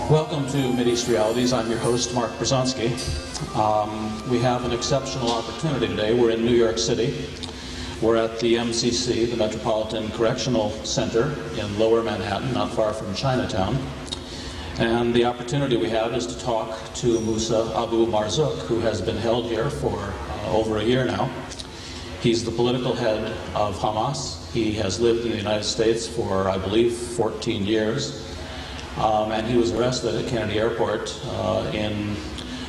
Welcome to Mideast Realities. I'm your host, Mark Brzezinski. We have an exceptional opportunity today. We're in New York City. We're at the MCC, the Metropolitan Correctional Center in Lower Manhattan, not far from Chinatown. And the opportunity we have is to talk to Musa Abu Marzook, who has been held here for over a year now. He's the political head of Hamas. He has lived in the United States for, I believe, 14 years. And he was arrested at Kennedy Airport in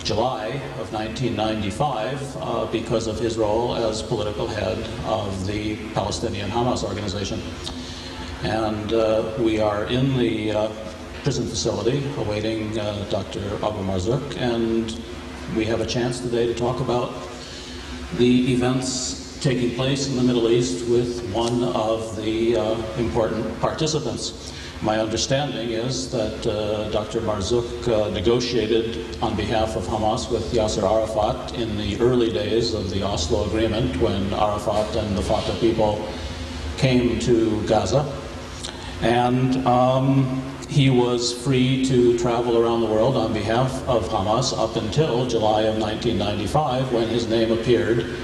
July of 1995 because of his role as political head of the Palestinian Hamas organization. And we are in the prison facility awaiting Dr. Abu Marzook, and we have a chance today to talk about the events taking place in the Middle East with one of the important participants. My understanding is that Dr. Marzook negotiated on behalf of Hamas with Yasser Arafat in the early days of the Oslo Agreement, when Arafat and the Fatah people came to Gaza. And he was free to travel around the world on behalf of Hamas up until July of 1995, when his name appeared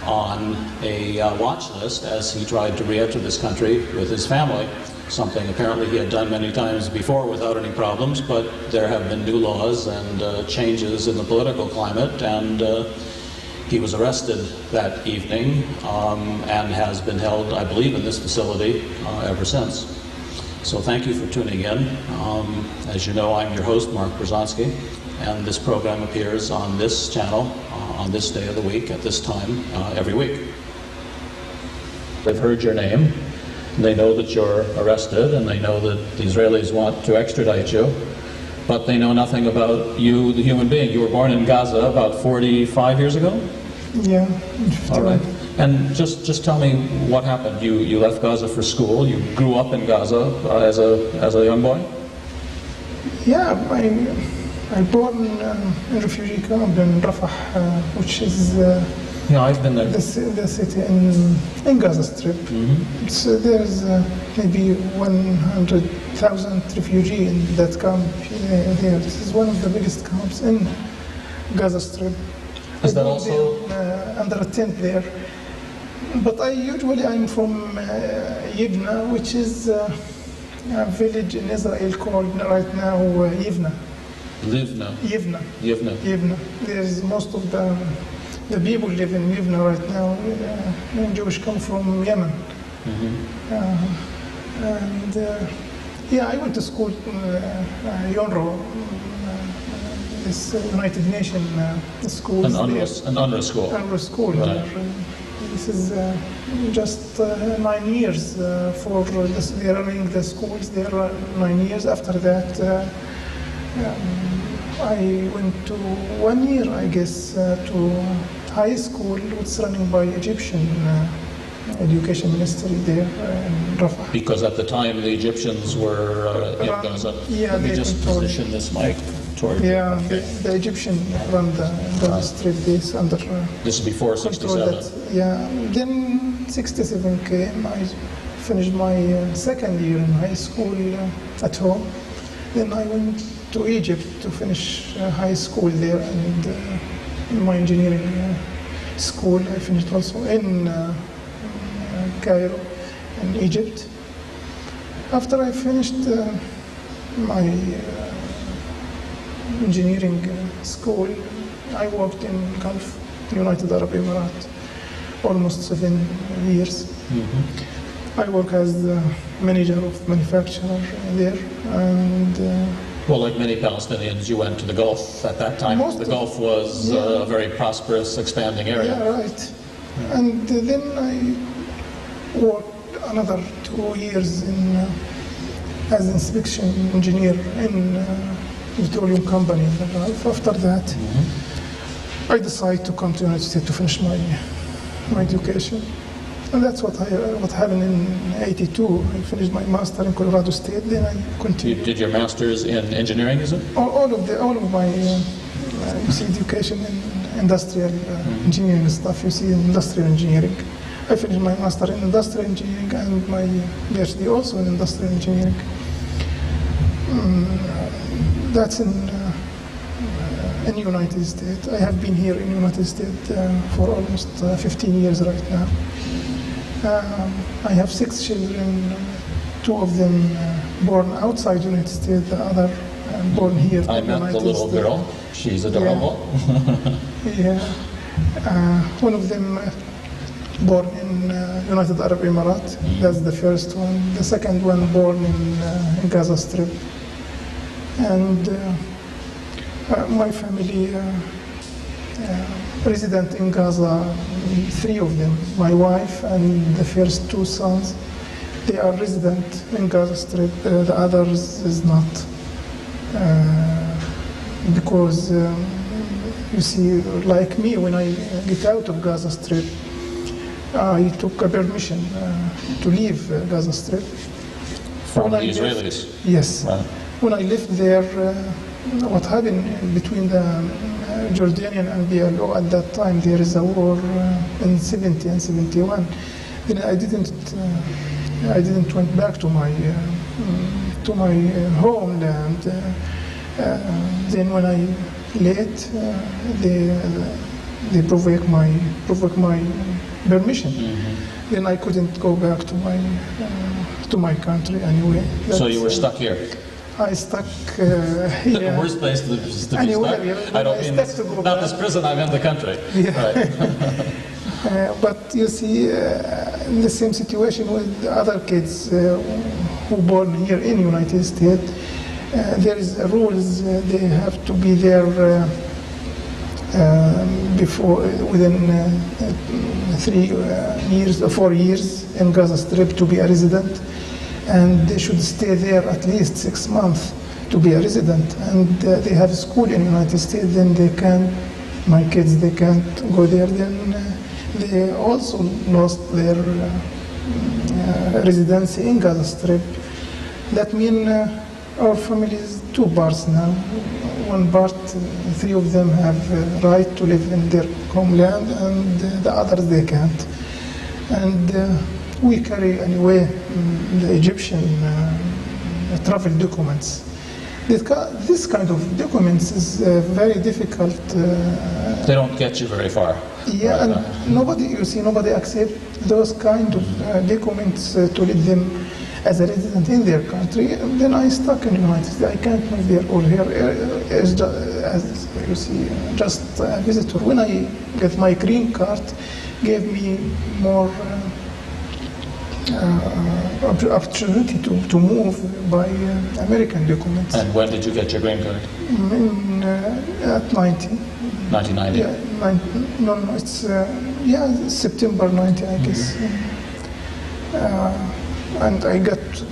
on a watch list as he tried to re-enter this country with his family. Something apparently he had done many times before without any problems, but there have been new laws and changes in the political climate, and he was arrested that evening and has been held, I believe, in this facility ever since. So thank you for tuning in. As you know, I'm your host, Mark Brzezinski, and this program appears on this channel on this day of the week at this time every week. They've heard your name. They know that you're arrested, and they know that the Israelis want to extradite you, but they know nothing about you, the human being. You were born in Gaza about 45 years ago? Yeah. All right. And just tell me what happened. You left Gaza for school. You grew up in Gaza as a young boy? Yeah, I born in refugee camp in Rafah, which is yeah, I've been there. The city in Gaza Strip. Mm-hmm. So there's maybe 100,000 refugees in that camp there. This is one of the biggest camps in Gaza Strip. Is that also under a tent there? But I'm from Yibna, which is a village in Israel called right now Yivna. Yivna. There's most of the people live in Yivna right now. Jewish come from Yemen. Mm-hmm. Yeah, I went to school UNRWA, this United Nations school. An UNRWA school. UNRWA school. Right. This is just 9 years for they're running the schools. There are 9 years. After that, I went to 1 year, I guess, to high school. It's running by Egyptian education ministry there in Rafah. Because at the time the Egyptians were in Gaza. Yeah, Let me just position this mic toward. Yeah, okay. the Egyptian run the strip this under. This is before 67. Yeah, then 67 came. I finished my second year in high school at home. Then I went to Egypt to finish high school there, and in my engineering school I finished also in Cairo, in Egypt. After I finished my engineering school, I worked in Gulf, United Arab Emirates, almost 7 years. Mm-hmm. I work as the manager of manufacturer there, and well, like many Palestinians, you went to the Gulf at that time. The Gulf was a very prosperous, expanding area. Yeah, right. Yeah. And then I worked another 2 years as inspection engineer in petroleum company. After that, mm-hmm. I decided to come to the United States to finish my education. And that's what happened in '82. I finished my master in Colorado State. Then I continued. You did your master's in engineering, is it? All of my you see education in industrial engineering stuff. You see industrial engineering. I finished my master in industrial engineering and my PhD also in industrial engineering. that's in United States. I have been here in United States for almost 15 years right now. I have 6 children, 2 of them born outside United States, the other born here. I met the little girl. She's adorable. Yeah. One of them born in United Arab Emirates. That's the first one. The second one born in Gaza Strip. And my family resident in Gaza, 3 of them, my wife and the first 2 sons, they are resident in Gaza Strip. The others is not. Because you see, like me, when I get out of Gaza Strip, I took a permission to leave Gaza Strip. From the Israelis? Yes. Right. When I lived there, what happened between the Jordanian and the PLO at that time, there is a war in 70 and 71. Then I didn't went back to my homeland. Then when I late, they provoke my permission. Mm-hmm. Then I couldn't go back to my country anyway. So you were stuck here? I stuck The worst place to be stuck. Yeah, I don't mean not this prison. I meant the country. Yeah. Right. But you see, in the same situation with the other kids who born here in United States, there is rules. They have to be there within 3 years or 4 years in Gaza Strip to be a resident, and they should stay there at least 6 months to be a resident. And they have school in the United States, then they can't, my kids, they can't go there. Then they also lost their residency in Gaza Strip. That means our family is 2 parts now. One part, 3 of them have right to live in their homeland, and the others they can't. And we carry anyway the Egyptian travel documents. This kind of documents is very difficult. They don't get you very far. Yeah, right, and nobody accepts those kind of documents to let them as a resident in their country. And then I stuck in the United States. I can't move there or here. As you see, just a visitor. When I get my green card, gave me more opportunity to move by American documents. And when did you get your green card? At 90. 1990? Yeah, it's September 90, I guess. And I got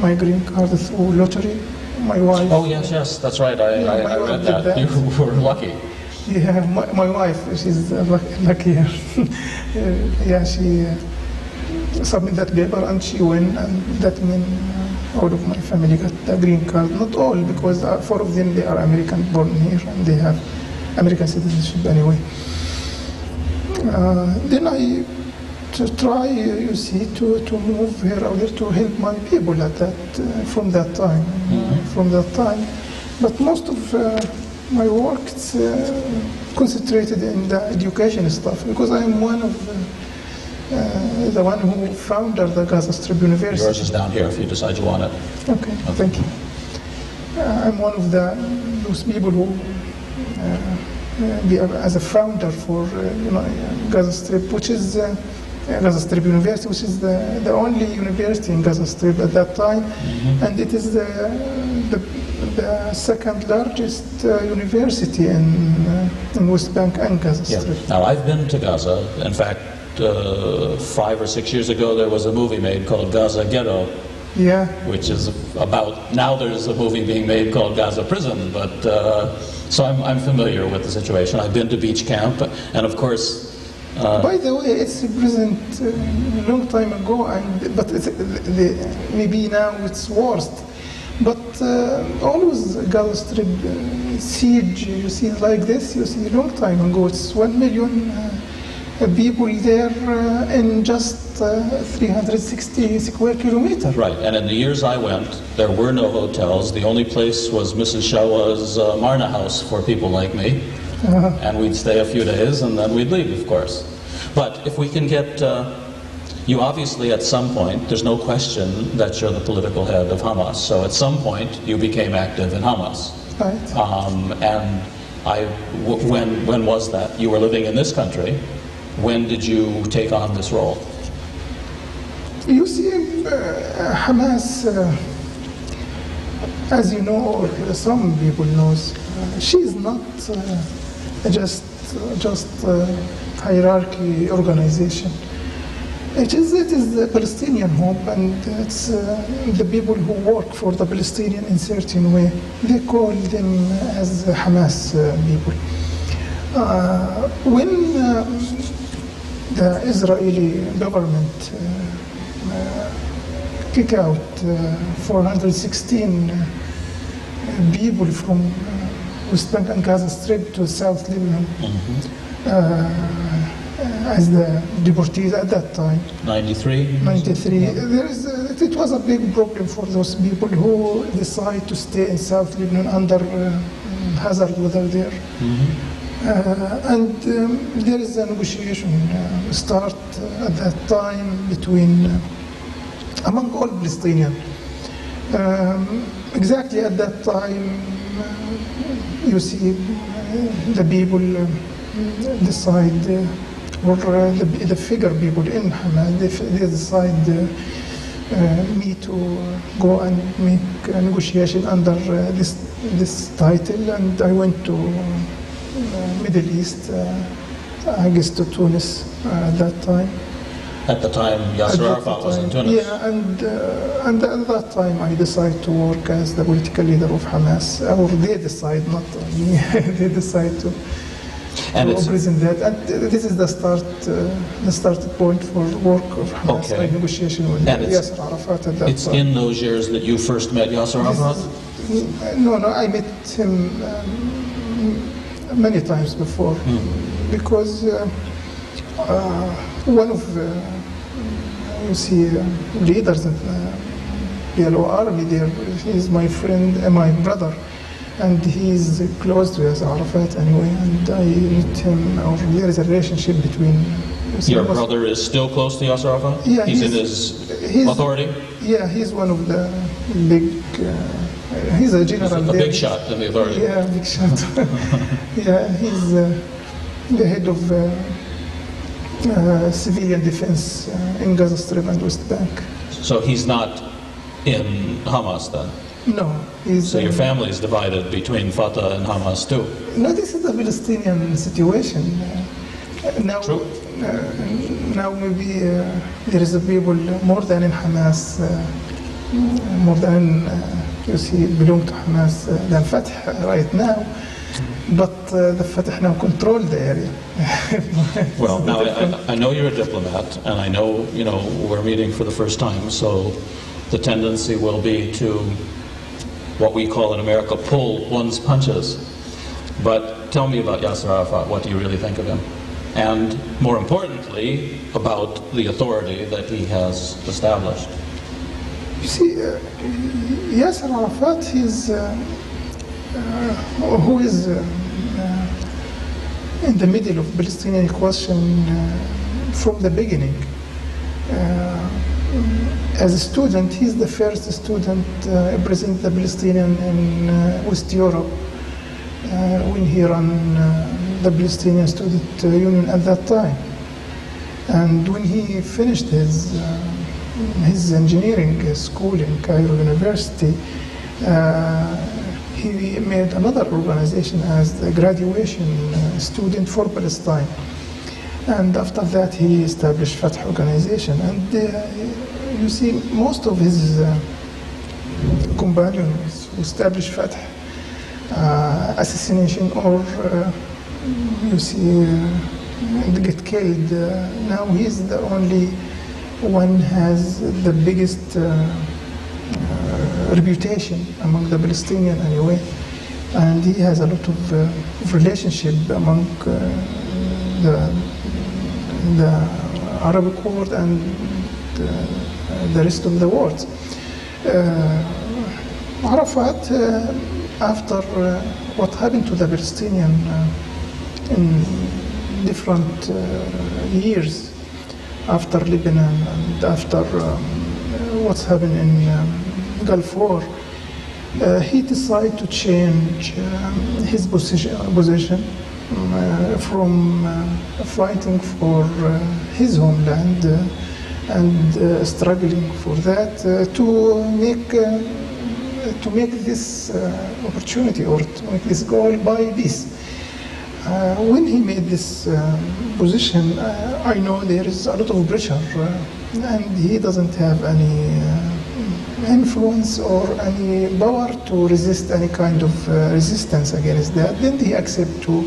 my green card through lottery. My wife. Oh yes, that's right. I read that. You were lucky. Yeah, my wife, she's luckier. Yeah, she submitted that paper and she won, and that means all of my family got the green card. Not all, because 4 of them, they are American born here and they have American citizenship anyway. Then I try, you see, to move here or there to help my people at that, from that time. But most of my work is concentrated in the education stuff, because I am one of the one who founded the Gaza Strip University. Yours is down here if you decide you want it. Okay. Thank you. I'm one of those people who as a founder for Gaza Strip, which is Gaza Strip University, which is the only university in Gaza Strip at that time, and it is the second largest university in West Bank and Gaza Strip. Now I've been to Gaza. In fact, 5 or 6 years ago, there was a movie made called Gaza Ghetto. Yeah. Which is about, now there's a movie being made called Gaza Prison, but so I'm familiar with the situation. I've been to beach camp, and of course. By the way, it's a prison a long time ago, but maybe now it's worse. But always Gaza Strip siege, you see like this, you see a long time ago, it's 1 million people there in just 360 square kilometers. Right, and in the years I went, there were no hotels. The only place was Mrs. Shawa's Marna house for people like me. And we'd stay a few days and then we'd leave, of course. But if we can get, you obviously at some point, there's no question that you're the political head of Hamas. So at some point, you became active in Hamas. Right. And when was that? You were living in this country. When did you take on this role? You see, Hamas, as you know, or some people knows, she is not just hierarchy organization. It is the Palestinian hope, and it's the people who work for the Palestinian in certain way. They call them as Hamas people. When the Israeli government kick out 416 people from West Bank and Gaza Strip to South Lebanon as the deportees at that time. 93? 93. It was a big problem for those people who decide to stay in South Lebanon under hazard weather there. And there is a negotiation start at that time between, among all Palestinians. Exactly at that time, you see the people decide, or the figure people in Hamas, they decide me to go and make a negotiation under this title, and I went to Middle East, I guess to Tunis at that time. At the time, Yasser Arafat was in Tunis. Yeah, and at that time I decided to work as the political leader of Hamas, or they decide, not me, they decide to represent that. And this is the starting point for work of Hamas, like negotiation with Yasser Arafat at that time. It's in those years that you first met Yasser Arafat? No, I met him many times before, because one of you see leaders in PLO army there, he's my friend, my brother, and he's close to Yasser Arafat anyway, and I meet him, or there is a relationship between. Your brother is still close to Yasser Arafat? Yeah, he's in his authority? Yeah, he's one of the big. He's a general. He's a big shot in the authority. Yeah, big shot. Yeah, he's the head of civilian defense in Gaza Strip and West Bank. So he's not in Hamas then? No. So your family is divided between Fatah and Hamas too? No, this is the Palestinian situation. Now, True. Now maybe there is a people more than in Hamas, more than you see belong to Hamas than Fatah right now. But the Fatah now control the area. Well, now I know you're a diplomat, and I know we're meeting for the first time, so the tendency will be to, what we call in America, pull one's punches. But tell me about Yasser Arafat. What do you really think of him? And more importantly, about the authority that he has established. You see, Yasser Arafat is who is in the middle of Palestinian question from the beginning. As a student, he's the first student representing the Palestinian in West Europe when he ran the Palestinian Student Union at that time. And when he finished his engineering school in Cairo University, he made another organization as the graduation student for Palestine. And after that, he established Fatah organization. And you see, most of his companions who established Fatah assassination, or you see, they get killed. Now he's the only one has the biggest reputation among the Palestinians anyway, and he has a lot of relationship among the the Arabic world and the rest of the world. Arafat, after what happened to the Palestinian in different years, after Lebanon and after what's happened in Gulf War, he decided to change his position from fighting for his homeland and struggling for that to make this opportunity or to make this goal by peace. When he made this position, I know there is a lot of pressure, and he doesn't have any influence or any power to resist any kind of resistance against that. Then he accepted to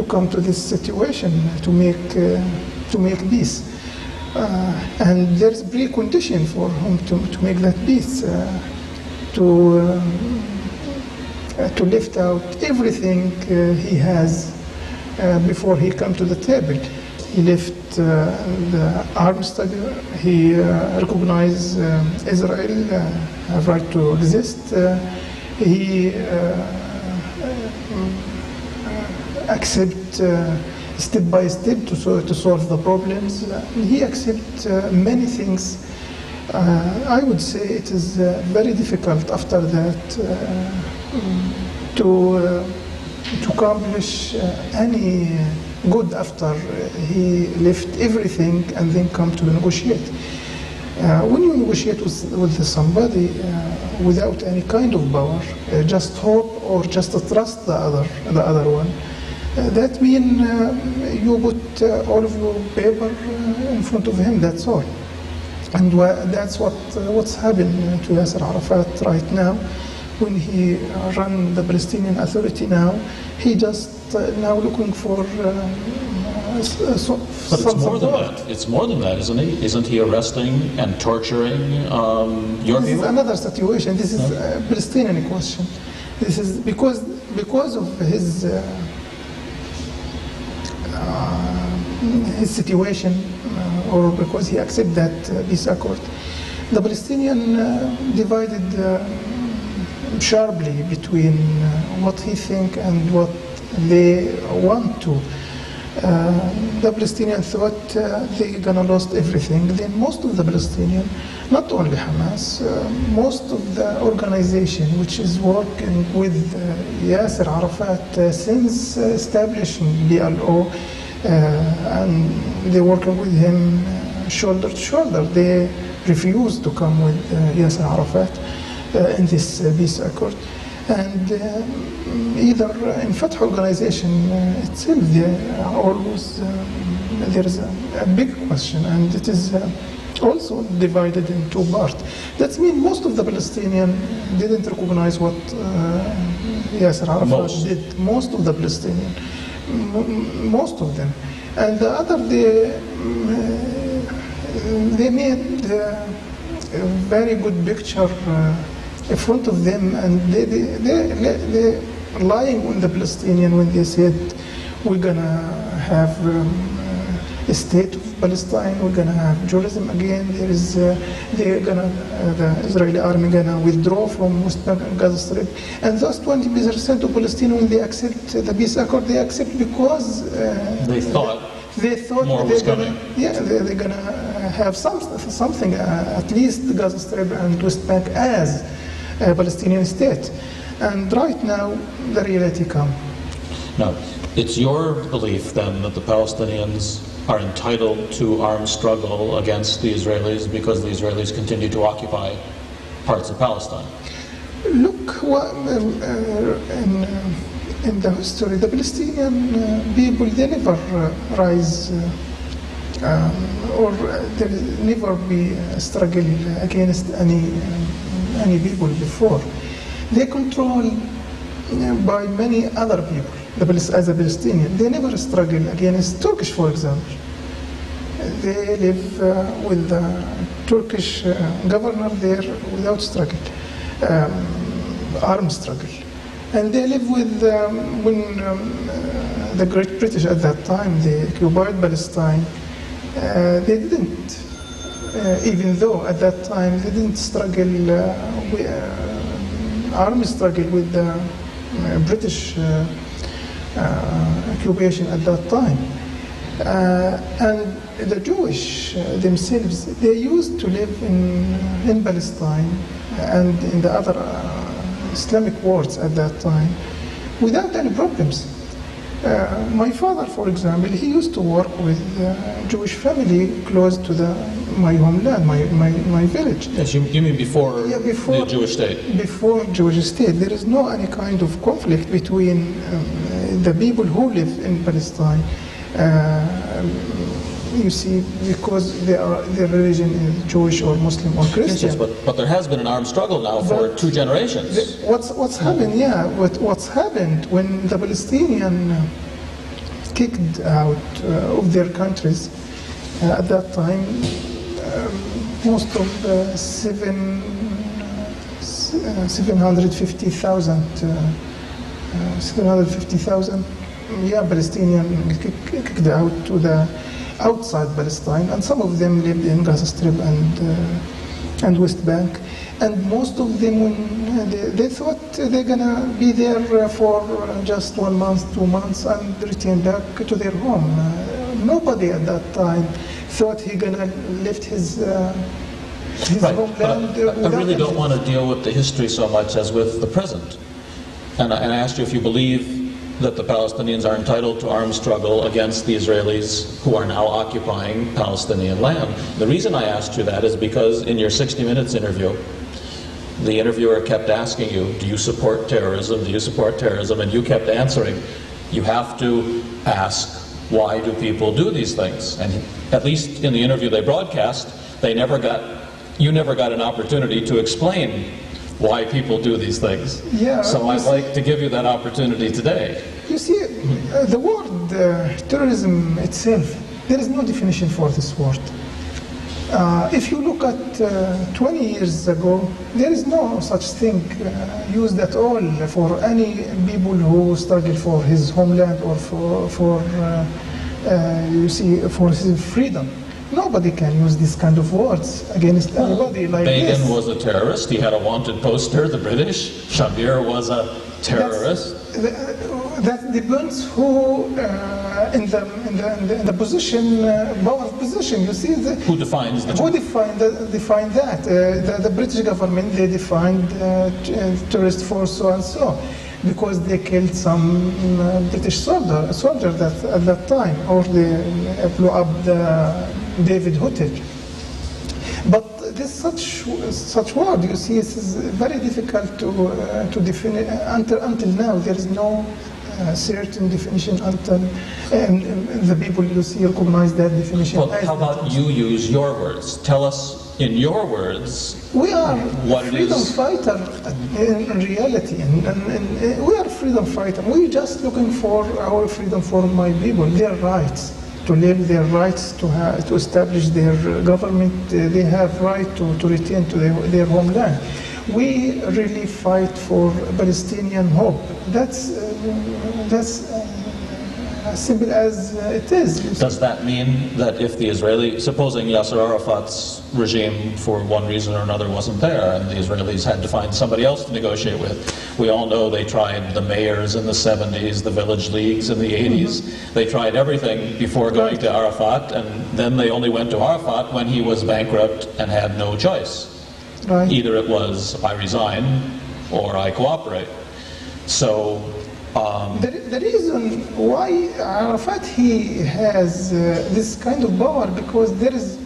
come to this situation to make peace. And there's precondition for him to make that peace, to lift out everything he has before he come to the table. He left the arms struggle. He recognized Israel have right to exist. He accept step by step to solve the problems. He accepts many things. I would say it is very difficult after that to accomplish any good after he left everything and then come to negotiate. When you negotiate with somebody without any kind of power, just hope or just trust the other one, that means you put all of your paper in front of him, that's all. And that's what's happened to Yasser Arafat right now. When he run the Palestinian Authority now, he just now looking for But it's more than that. It's more than that, isn't he? Isn't he arresting and torturing your people? This is another situation. This is a Palestinian question. This is because of his situation, or because he accepted that peace accord. The Palestinian divided sharply between what he think and what they want to. The Palestinians thought they're gonna lose everything. Then most of the Palestinians, not only Hamas, most of the organization which is working with Yasser Arafat since establishing PLO, and they're working with him shoulder to shoulder. They refused to come with Yasser Arafat in this peace accord. And either in Fatah organization itself, there is a big question, and it is also divided in two parts. That means most of the Palestinians didn't recognize what Yasser Arafat did. Most of the Palestinians, most of them. And the other, they made a very good picture in front of them, and they lying on the Palestinian when they said we're gonna have a state of Palestine, we're gonna have Jerusalem again. The Israeli army gonna withdraw from West Bank and Gaza Strip, and those 20% of Palestinians, when they accept the peace accord, they accept because they thought more was coming. They're gonna have something, at least the Gaza Strip and West Bank as a Palestinian state. And right now, the reality comes. Now, it's your belief then that the Palestinians are entitled to armed struggle against the Israelis because the Israelis continue to occupy parts of Palestine? Look, in the history, the Palestinian people, they never rise or there never be a struggle against any people before. They control by many other people. As a Palestinian, they never struggle against Turkish, for example. They live with the Turkish governor there without struggle, armed struggle. And they live with, when the Great British at that time, they occupied Palestine, they didn't, even though at that time they didn't struggle, army struggle with the British occupation at that time. And the Jewish themselves, they used to live in Palestine and in the other Islamic worlds at that time without any problems. My father, for example, he used to work with a Jewish family close to my homeland, my village. Yes, you mean before the Jewish state? Before Jewish state. There is no any kind of conflict between the people who live in Palestine. You see, because their religion is Jewish or Muslim or Christian. Yes, but there has been an armed struggle now for 2 generations. What's happened? Yeah, what's happened when the Palestinians kicked out of their countries at that time? Most of 750,000 Palestinians kicked out to the outside Palestine, and some of them lived in Gaza Strip and West Bank, and most of them, they thought they're gonna be there for just 1 month, 2 months, and return back to their home. Nobody at that time thought he gonna lift his homeland. I really don't want to deal with the history so much as with the present. And I asked you if you believe that the Palestinians are entitled to armed struggle against the Israelis who are now occupying Palestinian land. The reason I asked you that is because in your 60 Minutes interview, the interviewer kept asking you, do you support terrorism? Do you support terrorism? And you kept answering, you have to ask, why do people do these things? And at least in the interview they broadcast, you never got an opportunity to explain why people do these things. Yeah, so I'd like to give you that opportunity today. You see, the word terrorism itself, there is no definition for this word. If you look at 20 years ago, there is no such thing used at all for any people who struggle for his homeland or for his freedom. Nobody can use this kind of words against anybody like this. Begin was a terrorist. He had a wanted poster, the British. Shabir was a terrorist. That depends who in the position, power position. You see, who defines the who defined that? The British government, they defined terrorist for so and so, because they killed some British soldier that at that time, or they blew up the David Huttage. But this such word, you see, it is very difficult to define. Until now, there is no certain definition until the people, you see, recognize that definition. Well, how about you use your words? Tell us in your words we are what freedom fighter in reality, and we are freedom fighter. We're just looking for our freedom for my people, their rights to live, their rights to establish their government. They have right to return to their homeland. We really fight for Palestinian hope. That's as simple as it is. Does that mean that if the supposing Yasser Arafat's regime for one reason or another wasn't there and the Israelis had to find somebody else to negotiate with, we all know they tried the mayors in the 70s, the village leagues in the 80s, they tried everything before going to Arafat, and then they only went to Arafat when he was bankrupt and had no choice. Right. Either it was, I resign, or I cooperate. So the reason why Arafat he has this kind of power, because there is